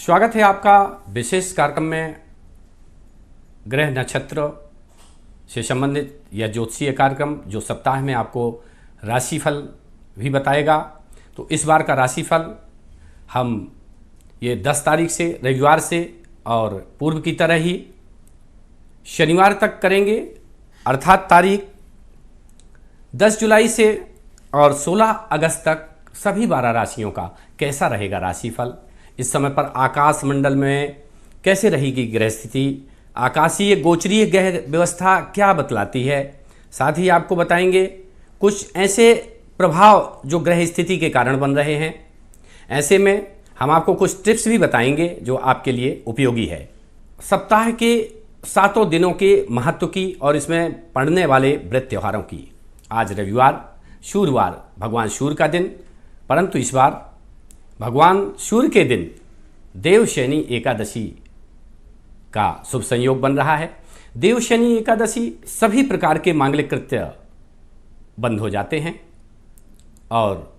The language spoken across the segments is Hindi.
स्वागत है आपका विशेष कार्यक्रम में। ग्रह नक्षत्र से संबंधित यह ज्योतिषीय कार्यक्रम जो सप्ताह में आपको राशिफल भी बताएगा। तो इस बार का राशिफल हम ये 10 तारीख से रविवार से और पूर्व की तरह ही शनिवार तक करेंगे, अर्थात तारीख 10 जुलाई से और 16 अगस्त तक सभी 12 राशियों का कैसा रहेगा राशिफल। इस समय पर आकाश मंडल में कैसे रहेगी ग्रह स्थिति, आकाशीय गोचरीय ग्रह व्यवस्था क्या बतलाती है। साथ ही आपको बताएंगे कुछ ऐसे प्रभाव जो ग्रह स्थिति के कारण बन रहे हैं। ऐसे में हम आपको कुछ टिप्स भी बताएंगे जो आपके लिए उपयोगी है। सप्ताह के 7 दिनों के महत्व की और इसमें पड़ने वाले व्रत त्योहारों की। आज रविवार शुक्रवार भगवान सूर्य का दिन, परंतु इस बार भगवान सूर्य के दिन देवशयनी एकादशी का शुभ संयोग बन रहा है। देवशयनी एकादशी सभी प्रकार के मांगलिक कृत्य बंद हो जाते हैं और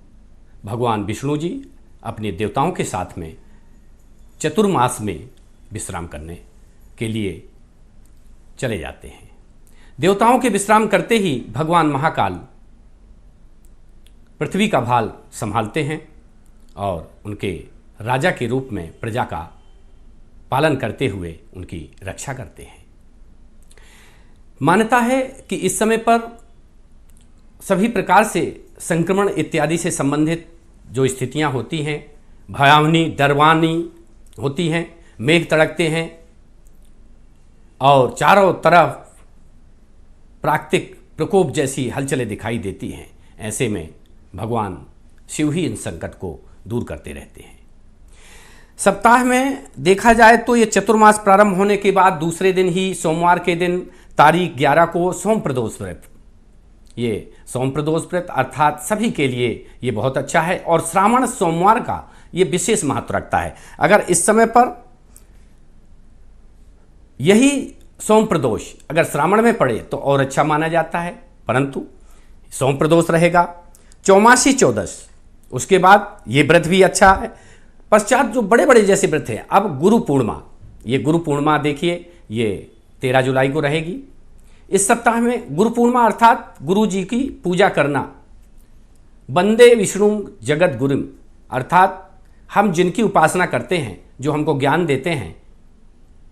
भगवान विष्णु जी अपने देवताओं के साथ में चतुर्मास में विश्राम करने के लिए चले जाते हैं। देवताओं के विश्राम करते ही भगवान महाकाल पृथ्वी का भाल संभालते हैं और उनके राजा के रूप में प्रजा का पालन करते हुए उनकी रक्षा करते हैं। मान्यता है कि इस समय पर सभी प्रकार से संक्रमण इत्यादि से संबंधित जो स्थितियां होती हैं, भयावनी डरवानी होती हैं, मेघ तड़कते हैं और चारों तरफ प्राकृतिक प्रकोप जैसी हलचलें दिखाई देती हैं। ऐसे में भगवान शिव ही इन संकट को दूर करते रहते हैं। सप्ताह में देखा जाए तो ये चतुर्मास प्रारंभ होने के बाद दूसरे दिन ही सोमवार के दिन तारीख 11 को सोम प्रदोष व्रत, ये सोम प्रदोष व्रत अर्थात सभी के लिए ये बहुत अच्छा है और श्रावण सोमवार का ये विशेष महत्व रखता है। अगर इस समय पर यही सोम प्रदोष अगर श्रावण में पड़े तो और अच्छा माना जाता है, परंतु सोम प्रदोष रहेगा। चौमासी चौदस उसके बाद ये व्रत भी अच्छा है। पश्चात जो बड़े बड़े जैसे व्रत हैं, अब गुरु पूर्णिमा, ये गुरु पूर्णिमा देखिए ये 13 जुलाई को रहेगी। इस सप्ताह में गुरु पूर्णिमा अर्थात गुरु जी की पूजा करना, वंदे विष्णु जगत गुरुम, अर्थात हम जिनकी उपासना करते हैं, जो हमको ज्ञान देते हैं,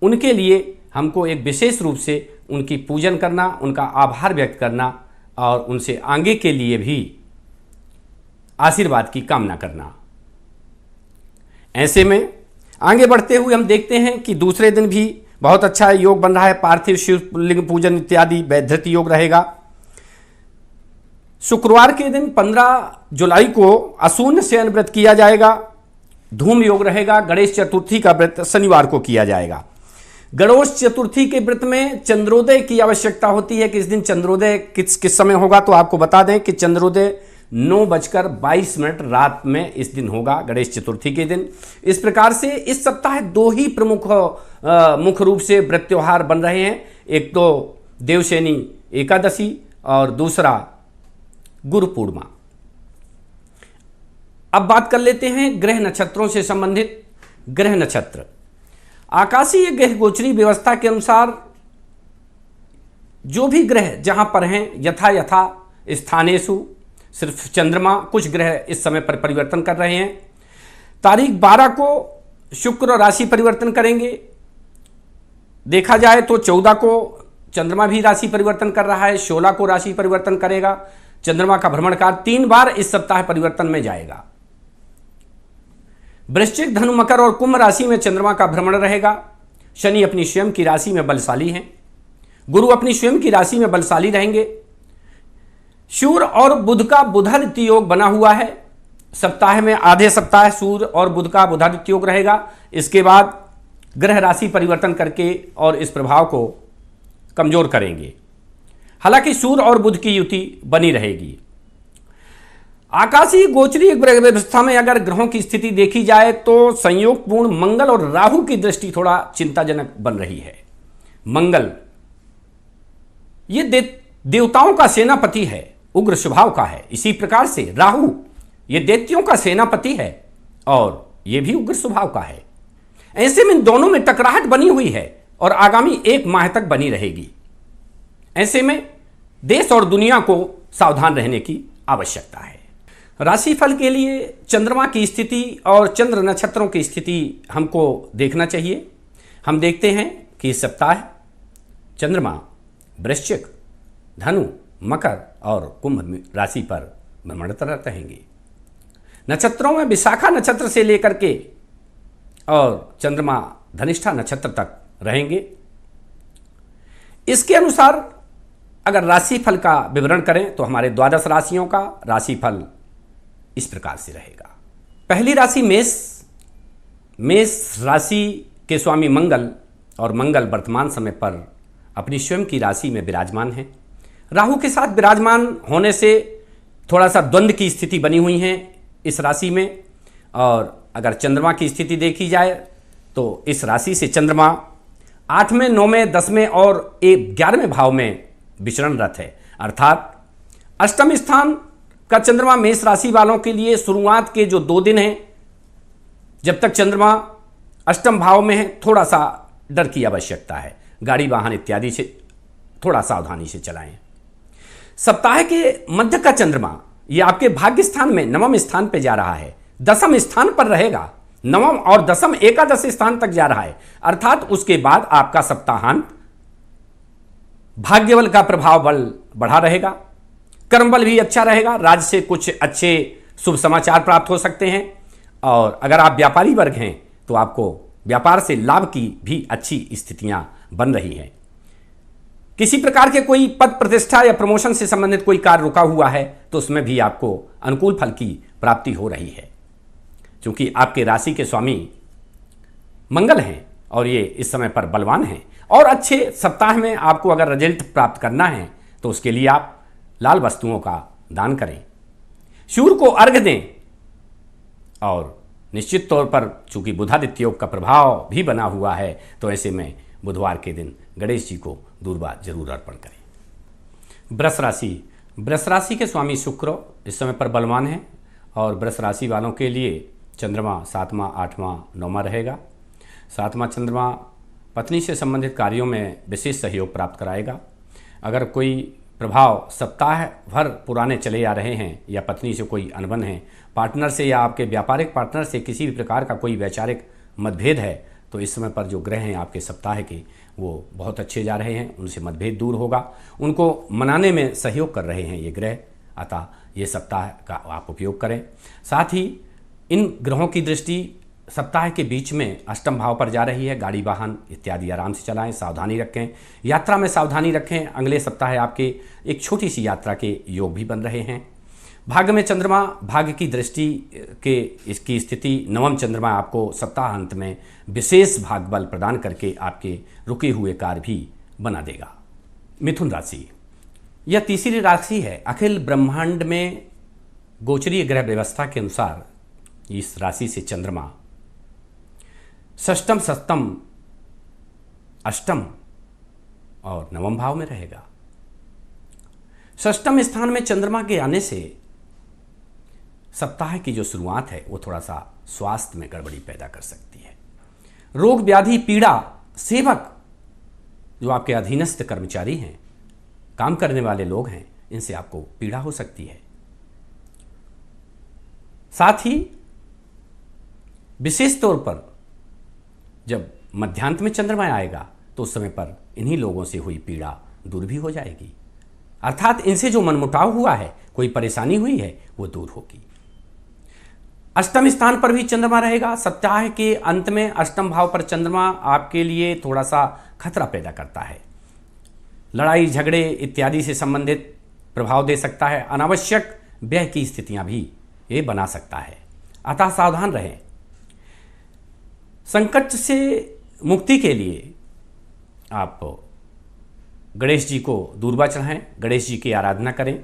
उनके लिए हमको एक विशेष रूप से उनकी पूजन करना, उनका आभार व्यक्त करना और उनसे आगे के लिए भी आशीर्वाद की कामना करना। ऐसे में आगे बढ़ते हुए हम देखते हैं कि दूसरे दिन भी बहुत अच्छा योग बन रहा है। पार्थिव शिवलिंग पूजन इत्यादि वैधृति योग रहेगा। शुक्रवार के दिन 15 जुलाई को अशून्य शयन व्रत किया जाएगा। धूम योग रहेगा। गणेश चतुर्थी का व्रत शनिवार को किया जाएगा। गणेश चतुर्थी के व्रत में चंद्रोदय की आवश्यकता होती है कि इस दिन चंद्रोदय किस समय होगा। तो आपको बता दें कि चंद्रोदय 9:22 रात में इस दिन होगा, गणेश चतुर्थी के दिन। इस प्रकार से इस सप्ताह 2 ही प्रमुख मुख्य रूप से व्रत त्योहार बन रहे हैं। एक तो देवशयनी एकादशी और दूसरा गुरु पूर्णिमा। अब बात कर लेते हैं ग्रह नक्षत्रों से संबंधित। ग्रह नक्षत्र आकाशीय ग्रह गोचरी व्यवस्था के अनुसार जो भी ग्रह जहां पर हैं यथा स्थानेषु, सिर्फ चंद्रमा कुछ ग्रह इस समय पर परिवर्तन कर रहे हैं। तारीख 12 को शुक्र राशि परिवर्तन करेंगे। देखा जाए तो 14 को चंद्रमा भी राशि परिवर्तन कर रहा है, 16 को राशि परिवर्तन करेगा। चंद्रमा का भ्रमण काल 3 बार इस सप्ताह परिवर्तन में जाएगा। वृश्चिक, धनु, मकर और कुंभ राशि में चंद्रमा का भ्रमण रहेगा। शनि अपनी स्वयं की राशि में बलशाली हैं। गुरु अपनी स्वयं की राशि में बलशाली रहेंगे। सूर्य और बुध का बुधादित्य योग बना हुआ है। सप्ताह में आधे सप्ताह सूर्य और बुध का बुधादित्य योग रहेगा। इसके बाद ग्रह राशि परिवर्तन करके और इस प्रभाव को कमजोर करेंगे। हालांकि सूर्य और बुध की युति बनी रहेगी। आकाशीय गोचरीय ग्रह व्यवस्था में अगर ग्रहों की स्थिति देखी जाए तो संयोगपूर्ण मंगल और राहु की दृष्टि थोड़ा चिंताजनक बन रही है। मंगल ये देवताओं का सेनापति है, उग्र स्वभाव का है। इसी प्रकार से राहु ये दैत्यों का सेनापति है और ये भी उग्र स्वभाव का है। ऐसे में दोनों में टकराहट बनी हुई है और आगामी 1 माह तक बनी रहेगी। ऐसे में देश और दुनिया को सावधान रहने की आवश्यकता है। राशिफल के लिए चंद्रमा की स्थिति और चंद्र नक्षत्रों की स्थिति हमको देखना चाहिए। हम देखते हैं कि इस सप्ताह चंद्रमा वृश्चिक, धनु, मकर और कुंभ राशि पर भ्रमणरत रहेंगे। नक्षत्रों में विशाखा नक्षत्र से लेकर के और चंद्रमा धनिष्ठा नक्षत्र तक रहेंगे। इसके अनुसार अगर राशिफल का विवरण करें तो हमारे 12 राशियों का राशिफल इस प्रकार से रहेगा। पहली राशि मेष। मेष राशि के स्वामी मंगल, और मंगल वर्तमान समय पर अपनी स्वयं की राशि में विराजमान है। राहु के साथ विराजमान होने से थोड़ा सा द्वंद्व की स्थिति बनी हुई है इस राशि में। और अगर चंद्रमा की स्थिति देखी जाए तो इस राशि से चंद्रमा 8वें, 9वें, 10वें और 11वें भाव में विचरणरत है। अर्थात अष्टम स्थान का चंद्रमा मेष राशि वालों के लिए शुरुआत के जो 2 दिन हैं, जब तक चंद्रमा अष्टम भाव में है, थोड़ा सा डर की आवश्यकता है। गाड़ी वाहन इत्यादि से थोड़ा सावधानी से चलाएं। सप्ताह के मध्य का चंद्रमा ये आपके भाग्य स्थान में 9वें स्थान पर जा रहा है, 10वें स्थान पर रहेगा। 9वें और 10वें एकादश स्थान तक जा रहा है। अर्थात उसके बाद आपका सप्ताहांत भाग्य बल का प्रभाव बल बढ़ा रहेगा, कर्म बल भी अच्छा रहेगा, राज्य से कुछ अच्छे शुभ समाचार प्राप्त हो सकते हैं। और अगर आप व्यापारी वर्ग हैं तो आपको व्यापार से लाभ की भी अच्छी स्थितियां बन रही हैं। किसी प्रकार के कोई पद प्रतिष्ठा या प्रमोशन से संबंधित कोई कार्य रुका हुआ है तो उसमें भी आपको अनुकूल फल की प्राप्ति हो रही है, क्योंकि आपके राशि के स्वामी मंगल हैं और ये इस समय पर बलवान हैं। और अच्छे सप्ताह में आपको अगर रिजल्ट प्राप्त करना है तो उसके लिए आप लाल वस्तुओं का दान करें, सूर्य को अर्घ्य दें। और निश्चित तौर पर चूंकि बुधादित्य योग का प्रभाव भी बना हुआ है तो ऐसे में बुधवार के दिन गणेश जी को दूर्वा जरूर अर्पण करें। वृष राशि। वृष राशि के स्वामी शुक्र इस समय पर बलवान है और वृष राशि वालों के लिए चंद्रमा 7वां, 8वां, 9वां रहेगा। 7वां चंद्रमा पत्नी से संबंधित कार्यों में विशेष सहयोग प्राप्त कराएगा। अगर कोई प्रभाव सप्ताह भर पुराने चले आ रहे हैं या पत्नी से कोई अनबन है, पार्टनर से या आपके व्यापारिक पार्टनर से किसी भी प्रकार का कोई वैचारिक मतभेद है, तो इस समय पर जो ग्रह हैं आपके सप्ताह के वो बहुत अच्छे जा रहे हैं, उनसे मतभेद दूर होगा, उनको मनाने में सहयोग कर रहे हैं ये ग्रह। अतः ये सप्ताह का आप उपयोग करें। साथ ही इन ग्रहों की दृष्टि सप्ताह के बीच में अष्टम भाव पर जा रही है। गाड़ी वाहन इत्यादि आराम से चलाएं, सावधानी रखें, यात्रा में सावधानी रखें। अगले सप्ताह आपके एक छोटी सी यात्रा के योग भी बन रहे हैं। भाग्य में चंद्रमा, भाग्य की दृष्टि के इसकी स्थिति 9वें चंद्रमा आपको सप्ताह अंत में विशेष भाग बल प्रदान करके आपके रुके हुए कार्य भी बना देगा। मिथुन राशि। यह तीसरी राशि है। अखिल ब्रह्मांड में गोचरीय ग्रह व्यवस्था के अनुसार इस राशि से चंद्रमा षष्टम, सप्तम, अष्टम और 9वें भाव में रहेगा। षष्टम स्थान में चंद्रमा के आने से सप्ताह की जो शुरुआत है वो थोड़ा सा स्वास्थ्य में गड़बड़ी पैदा कर सकती है। रोग, व्याधि, पीड़ा, सेवक जो आपके अधीनस्थ कर्मचारी हैं, काम करने वाले लोग हैं, इनसे आपको पीड़ा हो सकती है। साथ ही विशेष तौर पर जब मध्यांत में चंद्रमा आएगा तो उस समय पर इन्हीं लोगों से हुई पीड़ा दूर भी हो जाएगी। अर्थात इनसे जो मनमुटाव हुआ है, कोई परेशानी हुई है, वो दूर होगी। अष्टम स्थान पर भी चंद्रमा रहेगा। सप्ताह के अंत में अष्टम भाव पर चंद्रमा आपके लिए थोड़ा सा खतरा पैदा करता है। लड़ाई झगड़े इत्यादि से संबंधित प्रभाव दे सकता है। अनावश्यक व्यय की स्थितियां भी ये बना सकता है, अतः सावधान रहें। संकट से मुक्ति के लिए आप गणेश जी को दूर्वा चढ़ाएं, गणेश जी की आराधना करें।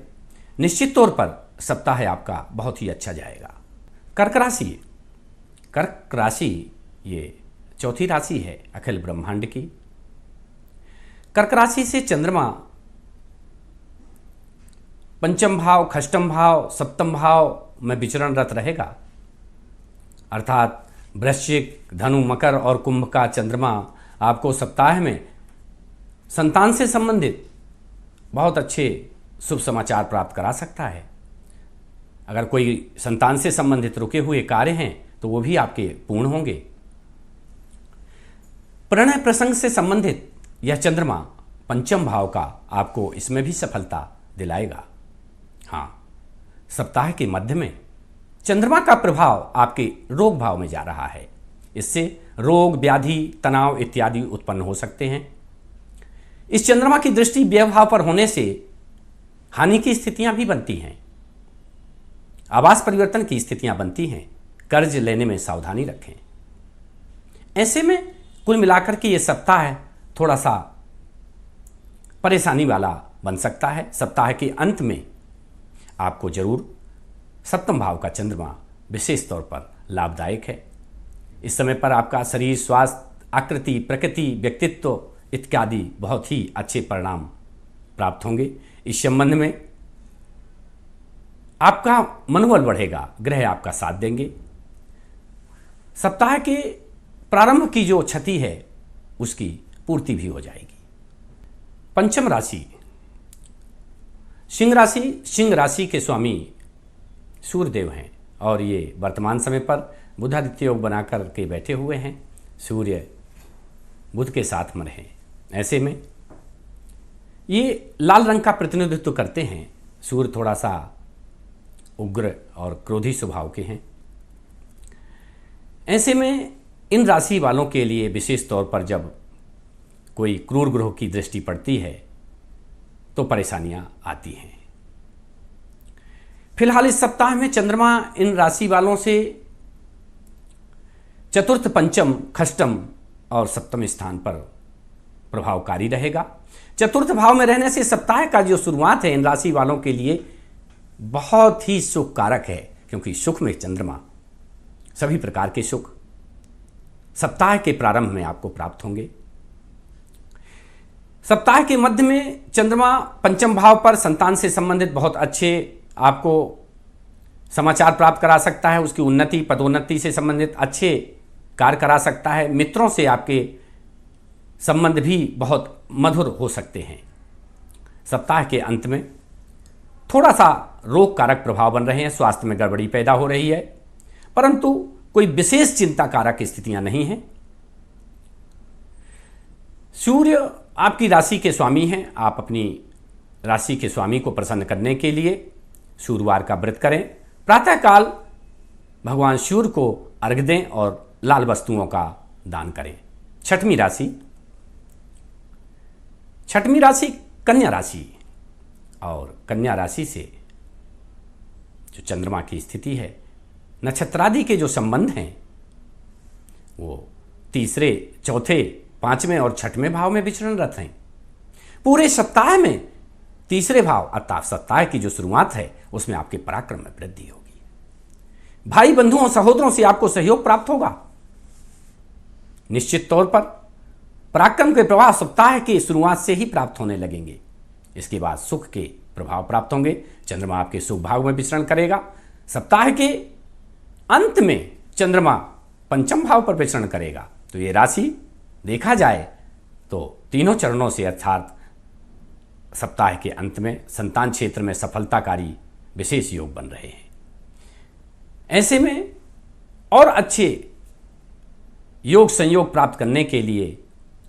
निश्चित तौर पर सप्ताह आपका बहुत ही अच्छा जाएगा। कर्क राशि। कर्क राशि ये चौथी राशि है अखिल ब्रह्मांड की। कर्क राशि से चंद्रमा पंचम भाव, षष्ठम भाव, सप्तम भाव में विचरणरत रहेगा। अर्थात वृश्चिक, धनु, मकर और कुंभ का चंद्रमा आपको सप्ताह में संतान से संबंधित बहुत अच्छे शुभ समाचार प्राप्त करा सकता है। अगर कोई संतान से संबंधित रुके हुए कार्य हैं तो वो भी आपके पूर्ण होंगे। प्रणय प्रसंग से संबंधित यह चंद्रमा पंचम भाव का आपको इसमें भी सफलता दिलाएगा। हाँ, सप्ताह के मध्य में चंद्रमा का प्रभाव आपके रोग भाव में जा रहा है। इससे रोग, व्याधि, तनाव इत्यादि उत्पन्न हो सकते हैं। इस चंद्रमा की दृष्टि व्यय भाव पर होने से हानि की स्थितियां भी बनती हैं, आवास परिवर्तन की स्थितियां बनती हैं। कर्ज लेने में सावधानी रखें। ऐसे में कुल मिलाकर के ये सप्ताह थोड़ा सा परेशानी वाला बन सकता है। सप्ताह के अंत में आपको जरूर सप्तम भाव का चंद्रमा विशेष तौर पर लाभदायक है। इस समय पर आपका शरीर, स्वास्थ्य, आकृति, प्रकृति, व्यक्तित्व इत्यादि बहुत ही अच्छे परिणाम प्राप्त होंगे। इस संबंध में आपका मनोबल बढ़ेगा, ग्रह आपका साथ देंगे। सप्ताह के प्रारंभ की जो क्षति है उसकी पूर्ति भी हो जाएगी। पंचम राशि सिंह राशि। सिंह राशि के स्वामी सूर्यदेव हैं और ये वर्तमान समय पर बुधादित्य योग बनाकर के बैठे हुए हैं। सूर्य बुध के साथ में रहे। ऐसे में ये लाल रंग का प्रतिनिधित्व करते हैं। सूर्य थोड़ा सा उग्र और क्रोधी स्वभाव के हैं। ऐसे में इन राशि वालों के लिए विशेष तौर पर जब कोई क्रूर ग्रह की दृष्टि पड़ती है तो परेशानियां आती हैं। फिलहाल इस सप्ताह में चंद्रमा इन राशि वालों से चतुर्थ, पंचम, षष्ठम और सप्तम स्थान पर प्रभावकारी रहेगा। चतुर्थ भाव में रहने से सप्ताह का जो शुरुआत है इन राशि वालों के लिए बहुत ही सुख कारक है, क्योंकि सुख में चंद्रमा सभी प्रकार के सुख सप्ताह के प्रारंभ में आपको प्राप्त होंगे। सप्ताह के मध्य में चंद्रमा पंचम भाव पर संतान से संबंधित बहुत अच्छे आपको समाचार प्राप्त करा सकता है। उसकी उन्नति, पदोन्नति से संबंधित अच्छे कार्य करा सकता है। मित्रों से आपके संबंध भी बहुत मधुर हो सकते हैं। सप्ताह के अंत में थोड़ा सा रोग कारक प्रभाव बन रहे हैं, स्वास्थ्य में गड़बड़ी पैदा हो रही है, परंतु कोई विशेष चिंता कारक स्थितियां नहीं हैं। सूर्य आपकी राशि के स्वामी हैं। आप अपनी राशि के स्वामी को प्रसन्न करने के लिए सूर्यवार का व्रत करें। प्रातःकाल भगवान सूर्य को अर्घ्य दें और लाल वस्तुओं का दान करें। छठवीं राशि कन्या राशि। और कन्या राशि से जो चंद्रमा की स्थिति है, नक्षत्रादि के जो संबंध हैं वो तीसरे, चौथे, पांचवें और छठवें भाव में विचरणरत हैं। पूरे सप्ताह में तीसरे भाव अर्थात सप्ताह की जो शुरुआत है उसमें आपके पराक्रम में वृद्धि होगी। भाई बंधुओं, सहोदरों से आपको सहयोग प्राप्त होगा। निश्चित तौर पर पराक्रम के प्रभाव सप्ताह की शुरुआत से ही प्राप्त होने लगेंगे। इसके बाद सुख के प्रभाव प्राप्त होंगे। चंद्रमा आपके शुभ भाव में विचरण करेगा। सप्ताह के अंत में चंद्रमा पंचम भाव पर विचरण करेगा। तो ये राशि देखा जाए तो तीनों चरणों से अर्थात सप्ताह के अंत में संतान क्षेत्र में सफलताकारी विशेष योग बन रहे हैं। ऐसे में और अच्छे योग संयोग प्राप्त करने के लिए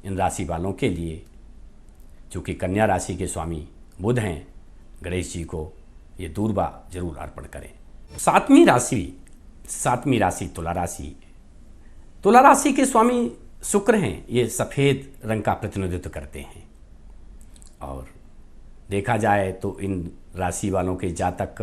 इन राशि वालों के लिए, चूँकि कन्या राशि के स्वामी बुध हैं, गणेश जी को ये दूर्वा जरूर अर्पण करें। सातवीं राशि तुला राशि। तुला राशि के स्वामी शुक्र हैं। ये सफ़ेद रंग का प्रतिनिधित्व करते हैं और देखा जाए तो इन राशि वालों के जातक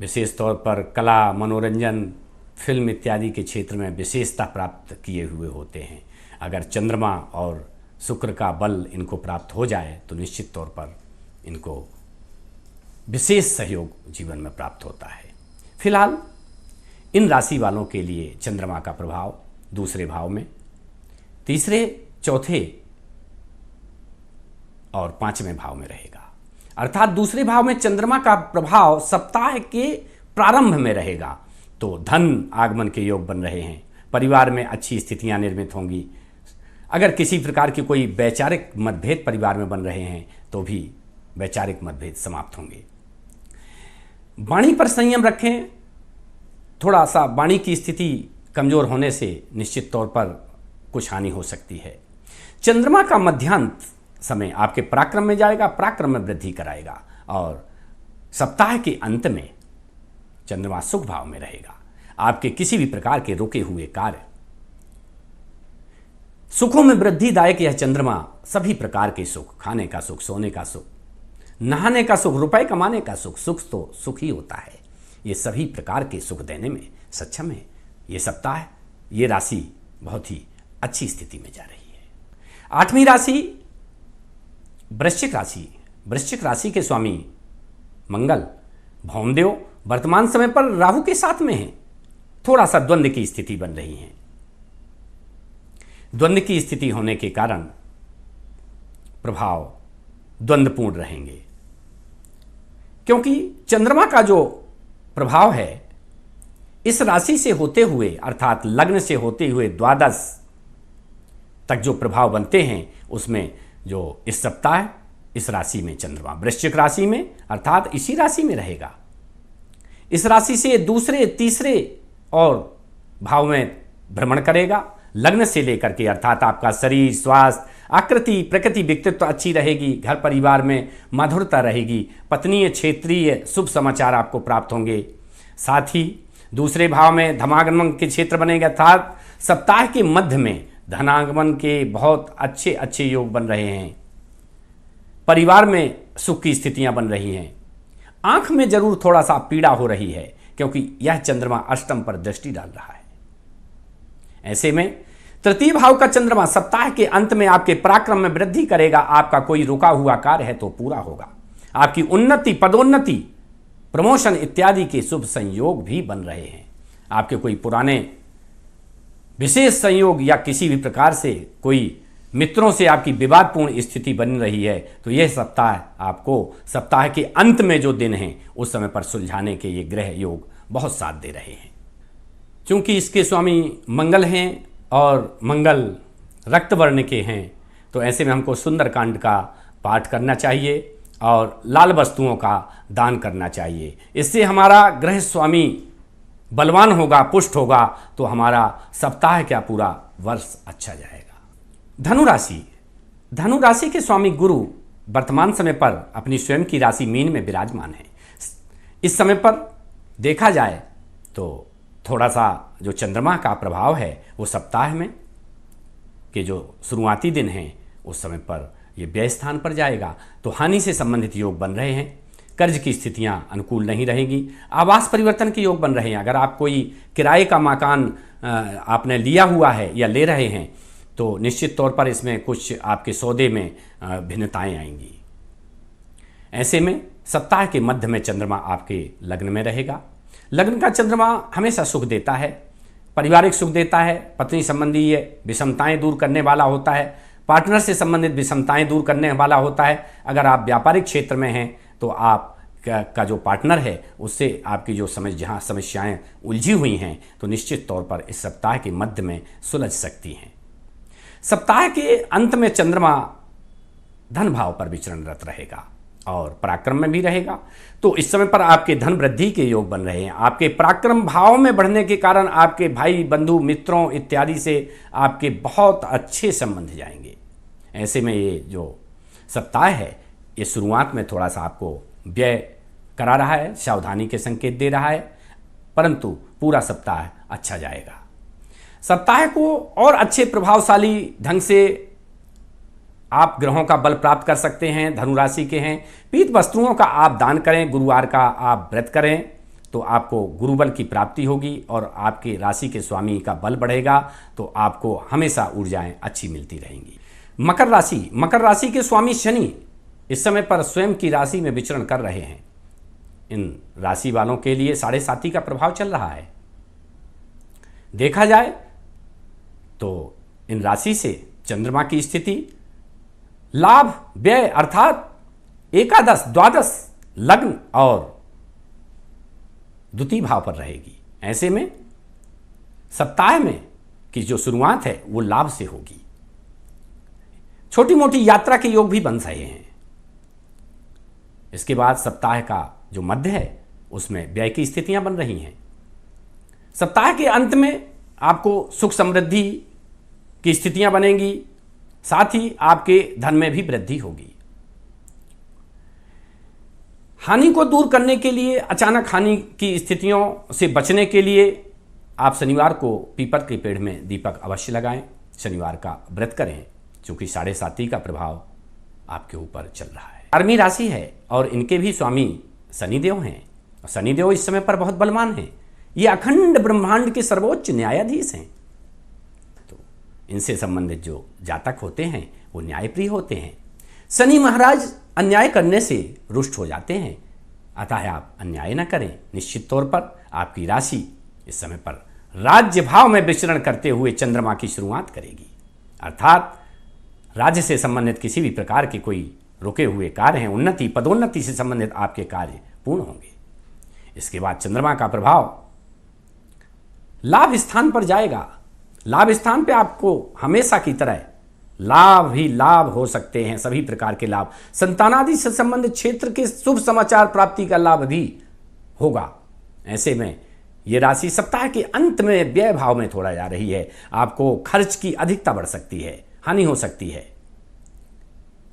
विशेष तौर पर कला, मनोरंजन, फिल्म इत्यादि के क्षेत्र में विशेषता प्राप्त किए हुए होते हैं। अगर चंद्रमा और शुक्र का बल इनको प्राप्त हो जाए तो निश्चित तौर पर इनको विशेष सहयोग जीवन में प्राप्त होता है। फिलहाल इन राशि वालों के लिए चंद्रमा का प्रभाव दूसरे भाव में, तीसरे, चौथे और पांचवें भाव में रहेगा। अर्थात दूसरे भाव में चंद्रमा का प्रभाव सप्ताह के प्रारंभ में रहेगा। तो धन आगमन के योग बन रहे हैं। परिवार में अच्छी स्थितियां निर्मित होंगी। अगर किसी प्रकार की कोई वैचारिक मतभेद परिवार में बन रहे हैं तो भी वैचारिक मतभेद समाप्त होंगे। वाणी पर संयम रखें। थोड़ा सा वाणी की स्थिति कमजोर होने से निश्चित तौर पर कुछ हानि हो सकती है। चंद्रमा का मध्यांत समय आपके पराक्रम में जाएगा, पराक्रम में वृद्धि कराएगा और सप्ताह के अंत में चंद्रमा सुख भाव में रहेगा। आपके किसी भी प्रकार के रुके हुए कार्य सुखों में वृद्धिदायक यह चंद्रमा सभी प्रकार के सुख, खाने का सुख, सोने का सुख, नहाने का सुख, रुपए कमाने का सुख, सुख तो सुख ही होता है, ये सभी प्रकार के सुख देने में सक्षम है। ये सप्ताह, ये राशि बहुत ही अच्छी स्थिति में जा रही है। 8वीं राशि वृश्चिक राशि। वृश्चिक राशि के स्वामी मंगल भौमदेव वर्तमान समय पर राहु के साथ में है। थोड़ा सा द्वंद्व की स्थिति बन रही है। द्वंद्व की स्थिति होने के कारण प्रभाव द्वंद्वपूर्ण रहेंगे, क्योंकि चंद्रमा का जो प्रभाव है इस राशि से होते हुए अर्थात लग्न से होते हुए द्वादश तक जो प्रभाव बनते हैं उसमें जो इस सप्ताह इस राशि में चंद्रमा वृश्चिक राशि में अर्थात इसी राशि में रहेगा। इस राशि से दूसरे तीसरे और भाव में भ्रमण करेगा। लग्न से लेकर के अर्थात आपका शरीर, स्वास्थ्य, आकृति, प्रकृति, व्यक्तित्व अच्छी रहेगी। घर परिवार में मधुरता रहेगी। पत्नीय क्षेत्रीय शुभ समाचार आपको प्राप्त होंगे। साथ ही दूसरे भाव में धनागमन के क्षेत्र बनेगा अर्थात सप्ताह के मध्य में धनागमन के बहुत अच्छे अच्छे योग बन रहे हैं। परिवार में सुख की स्थितियां बन रही हैं। आंख में जरूर थोड़ा सा पीड़ा हो रही है, क्योंकि यह चंद्रमा अष्टम पर दृष्टि डाल रहा है। ऐसे में तृतीय भाव का चंद्रमा सप्ताह के अंत में आपके पराक्रम में वृद्धि करेगा। आपका कोई रुका हुआ कार्य है तो पूरा होगा। आपकी उन्नति, पदोन्नति, प्रमोशन इत्यादि के शुभ संयोग भी बन रहे हैं। आपके कोई पुराने विशेष संयोग या किसी भी प्रकार से कोई मित्रों से आपकी विवादपूर्ण स्थिति बन रही है तो यह सप्ताह आपको सप्ताह के अंत में जो दिन हैं उस समय पर सुलझाने के ये ग्रह योग बहुत साथ दे रहे हैं। क्योंकि इसके स्वामी मंगल हैं और मंगल रक्त वर्ण के हैं तो ऐसे में हमको सुंदरकांड का पाठ करना चाहिए और लाल वस्तुओं का दान करना चाहिए। इससे हमारा ग्रह स्वामी बलवान होगा, पुष्ट होगा, तो हमारा सप्ताह क्या पूरा वर्ष अच्छा जाएगा। धनु राशि। धनु राशि के स्वामी गुरु वर्तमान समय पर अपनी स्वयं की राशि मीन में विराजमान है। इस समय पर देखा जाए तो थोड़ा सा जो चंद्रमा का प्रभाव है वो सप्ताह में के जो शुरुआती दिन हैं उस समय पर ये व्यय स्थान पर जाएगा, तो हानि से संबंधित योग बन रहे हैं। कर्ज की स्थितियां अनुकूल नहीं रहेंगी। आवास परिवर्तन के योग बन रहे हैं। अगर आप कोई किराए का मकान आपने लिया हुआ है या ले रहे हैं तो निश्चित तौर पर इसमें कुछ आपके सौदे में भिन्नताएं आएंगी। ऐसे में सप्ताह के मध्य में चंद्रमा आपके लग्न में रहेगा। लग्न का चंद्रमा हमेशा सुख देता है, पारिवारिक सुख देता है, पत्नी संबंधी विषमताएं दूर करने वाला होता है, पार्टनर से संबंधित विषमताएं दूर करने वाला होता है। अगर आप व्यापारिक क्षेत्र में हैं तो आप का जो पार्टनर है उससे आपकी जो जहाँ समस्याएं उलझी हुई हैं तो निश्चित तौर पर इस सप्ताह के मध्य में सुलझ सकती हैं। सप्ताह के अंत में चंद्रमा धन भाव पर विचरणरत रहेगा और पराक्रम में भी रहेगा, तो इस समय पर आपके धन वृद्धि के योग बन रहे हैं। आपके पराक्रम भाव में बढ़ने के कारण आपके भाई, बंधु, मित्रों इत्यादि से आपके बहुत अच्छे संबंध जाएंगे। ऐसे में ये जो सप्ताह है ये शुरुआत में थोड़ा सा आपको व्यय करा रहा है, सावधानी के संकेत दे रहा है, परंतु पूरा सप्ताह अच्छा जाएगा। सप्ताह को और अच्छे प्रभावशाली ढंग से आप ग्रहों का बल प्राप्त कर सकते हैं। धनु राशि के हैं, पीत वस्तुओं का आप दान करें, गुरुवार का आप व्रत करें तो आपको गुरुबल की प्राप्ति होगी और आपके राशि के स्वामी का बल बढ़ेगा, तो आपको हमेशा ऊर्जाएं अच्छी मिलती रहेंगी। मकर राशि। मकर राशि के स्वामी शनि इस समय पर स्वयं की राशि में विचरण कर रहे हैं। इन राशि वालों के लिए 7.5 का प्रभाव चल रहा है। देखा जाए तो इन राशि से चंद्रमा की स्थिति लाभ, व्यय अर्थात एकादश, द्वादश, लग्न और द्वितीय भाव पर रहेगी। ऐसे में सप्ताह में की जो शुरुआत है वो लाभ से होगी। छोटी मोटी यात्रा के योग भी बन रहे हैं। इसके बाद सप्ताह का जो मध्य है उसमें व्यय की स्थितियां बन रही हैं। सप्ताह के अंत में आपको सुख समृद्धि की स्थितियां बनेंगी, साथ ही आपके धन में भी वृद्धि होगी। हानि को दूर करने के लिए, अचानक हानि की स्थितियों से बचने के लिए आप शनिवार को पीपल के पेड़ में दीपक अवश्य लगाएं, शनिवार का व्रत करें, क्योंकि 7.5 का प्रभाव आपके ऊपर चल रहा है। 12वीं राशि है और इनके भी स्वामी शनिदेव हैं। शनिदेव इस समय पर बहुत बलवान हैं। ये अखंड ब्रह्मांड के सर्वोच्च न्यायाधीश हैं। तो इनसे संबंधित जो जातक होते हैं वो न्यायप्रिय होते हैं। शनि महाराज अन्याय करने से रुष्ट हो जाते हैं, अतः आप अन्याय न करें। निश्चित तौर पर आपकी राशि इस समय पर राज्य भाव में विचरण करते हुए चंद्रमा की शुरुआत करेगी, अर्थात राज्य से संबंधित किसी भी प्रकार के कोई रुके हुए कार्य हैं, उन्नति पदोन्नति से संबंधित आपके कार्य पूर्ण होंगे। इसके बाद चंद्रमा का प्रभाव लाभ स्थान पर जाएगा। लाभ स्थान पे आपको हमेशा की तरह लाभ ही लाभ हो सकते हैं, सभी प्रकार के लाभ। संतानादि से संबंधित क्षेत्र के शुभ समाचार प्राप्ति का लाभ भी होगा। ऐसे में ये राशि सप्ताह के अंत में व्यय भाव में थोड़ा जा रही है। आपको खर्च की अधिकता बढ़ सकती है, हानि हो सकती है,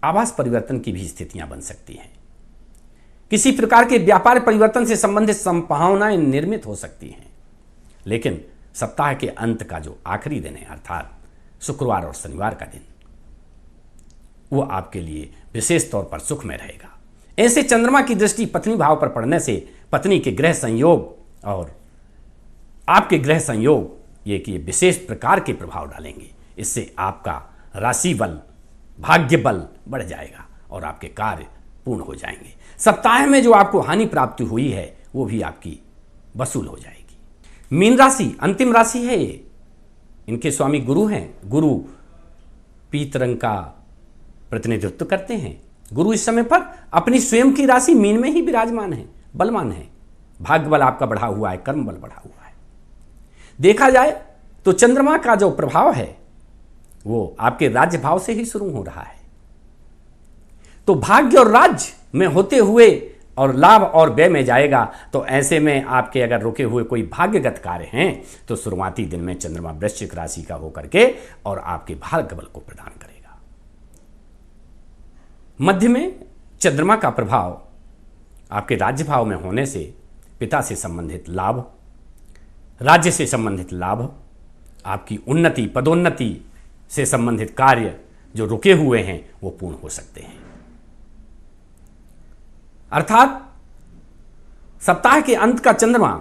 आवास परिवर्तन की भी स्थितियां बन सकती हैं। किसी प्रकार के व्यापार परिवर्तन से संबंधित संभावनाएं निर्मित हो सकती हैं। लेकिन सप्ताह के अंत का जो आखिरी दिन है, अर्थात शुक्रवार और शनिवार का दिन, वो आपके लिए विशेष तौर पर सुख में रहेगा। ऐसे चंद्रमा की दृष्टि पत्नी भाव पर पड़ने से पत्नी के ग्रह संयोग और आपके ग्रह संयोग ये कि विशेष प्रकार के प्रभाव डालेंगे। इससे आपका राशि बल, भाग्य बल बढ़ जाएगा और आपके कार्य पूर्ण हो जाएंगे। सप्ताह में जो आपको हानि प्राप्ति हुई है वो भी आपकी वसूल हो जाएगी। मीन राशि अंतिम राशि है ये। इनके स्वामी गुरु हैं। गुरु पीत रंग का प्रतिनिधित्व करते हैं। गुरु इस समय पर अपनी स्वयं की राशि मीन में ही विराजमान है, बलवान है। भाग्य बल आपका बढ़ा हुआ है, कर्म बल बढ़ा हुआ है। देखा जाए तो चंद्रमा का जो प्रभाव है वो आपके राज्य भाव से ही शुरू हो रहा है। तो भाग्य और राज्य में होते हुए और लाभ और व्यय में जाएगा। तो ऐसे में आपके अगर रुके हुए कोई भाग्यगत कार्य हैं तो शुरुआती दिन में चंद्रमा वृश्चिक राशि का होकर के और आपके भाग्य बल को प्रदान करेगा। मध्य में चंद्रमा का प्रभाव आपके राज्य भाव में होने से पिता से संबंधित लाभ, राज्य से संबंधित लाभ, आपकी उन्नति पदोन्नति से संबंधित कार्य जो रुके हुए हैं वो पूर्ण हो सकते हैं। अर्थात सप्ताह के अंत का चंद्रमा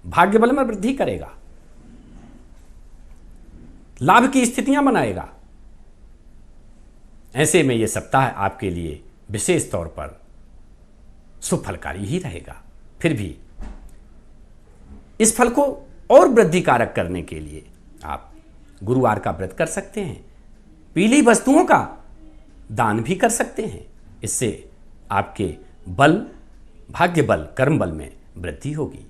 भाग्य बल में वृद्धि करेगा, लाभ की स्थितियां बनाएगा। ऐसे में यह सप्ताह आपके लिए विशेष तौर पर सुफलकारी ही रहेगा। फिर भी इस फल को और वृद्धि कारक करने के लिए आप गुरुवार का व्रत कर सकते हैं, पीली वस्तुओं का दान भी कर सकते हैं। इससे आपके बल, भाग्य बल, कर्म बल में वृद्धि होगी।